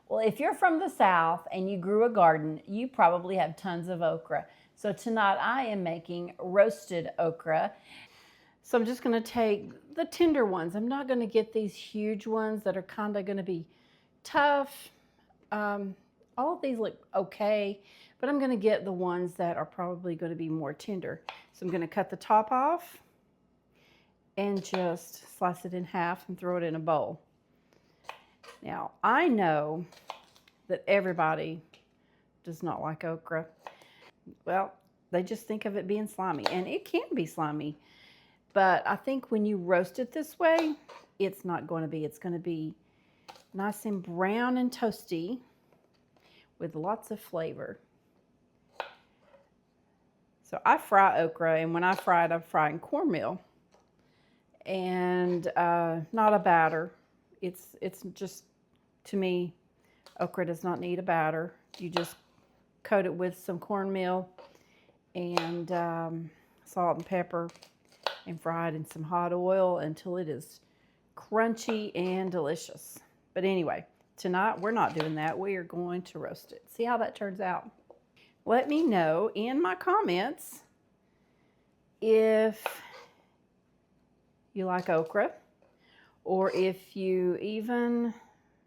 Well, if you're from the South and you grew a garden, you probably have tons of okra. So tonight I am making roasted okra. So I'm just going to take the tender ones. I'm not going to get these huge ones that are kind of going to be tough. All of these look okay, but I'm going to get the ones that are probably going to be more tender. So I'm going to cut the top off and just slice it in half and throw it in a bowl. Now, I know that everybody does not like okra. Well, they just think of it being slimy, and it can be slimy. But I think when you roast it this way, it's not going to be. It's going to be nice and brown and toasty with lots of flavor. So I fry okra, and when I fry it, I fry in cornmeal. And not a batter. It's just, to me, okra does not need a batter. You just coat it with some cornmeal and salt and pepper and fry it in some hot oil until it is crunchy and delicious. But anyway, tonight we're not doing that. We are going to roast it. See how that turns out. Let me know in my comments if you like okra, or if you even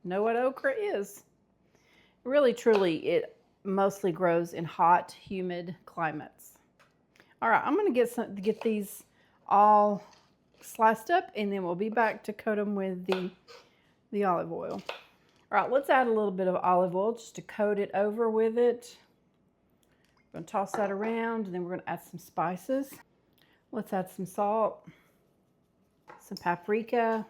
know what okra is. Really, truly, it mostly grows in hot, humid climates. All right, I'm going to get these all sliced up, and then we'll be back to coat them with the olive oil. All right, let's add a little bit of olive oil just to coat it over with it. We're going to toss that around, and then we're going to add some spices. Let's add some salt, some paprika.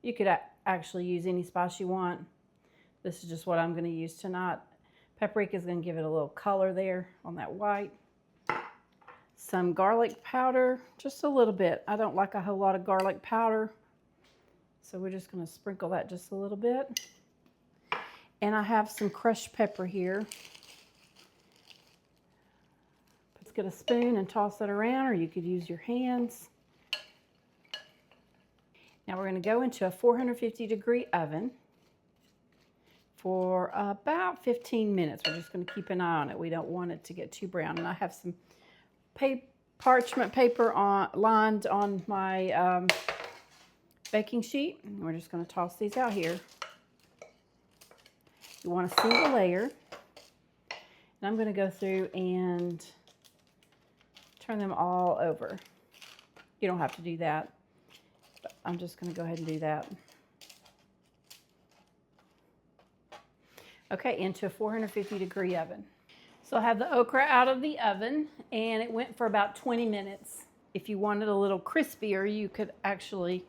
You could actually use any spice you want. This is just what I'm going to use tonight. Paprika is going to give it a little color there on that white. Some garlic powder, just a little bit. I don't like a whole lot of garlic powder, so we're just going to sprinkle that just a little bit. And I have some crushed pepper here. Let's get a spoon and toss that around, or you could use your hands. Now we're going to go into a 450-degree oven for about 15 minutes. We're just going to keep an eye on it. We don't want it to get too brown. And I have some parchment paper lined on my baking sheet. And we're just going to toss these out here. You want a single layer. And I'm going to go through and turn them all over. You don't have to do that. I'm just going to go ahead and do that. Okay, into a 450-degree oven. So I have the okra out of the oven, and it went for about 20 minutes. If you wanted a little crispier, you could actually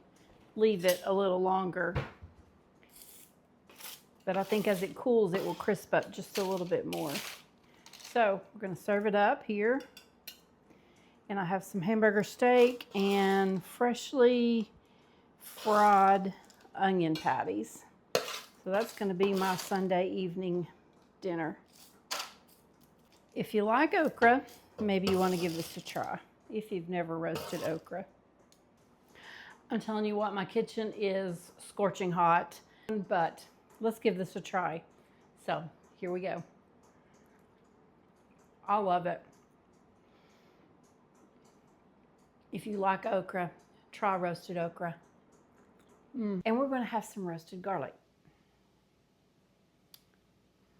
leave it a little longer. But I think as it cools, it will crisp up just a little bit more. So we're going to serve it up here. And I have some hamburger steak and freshly fried onion patties. So that's going to be my Sunday evening dinner. If you like okra, maybe you want to give this a try if you've never roasted okra. I'm telling you what, my kitchen is scorching hot, but let's give this a try. So here we go. I love it. If you like okra, try roasted okra. And we're going to have some roasted garlic.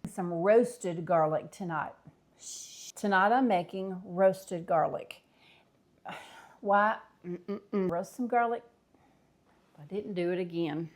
Some roasted garlic tonight. Tonight I'm making roasted garlic. Why? Roast some garlic. I didn't do it again.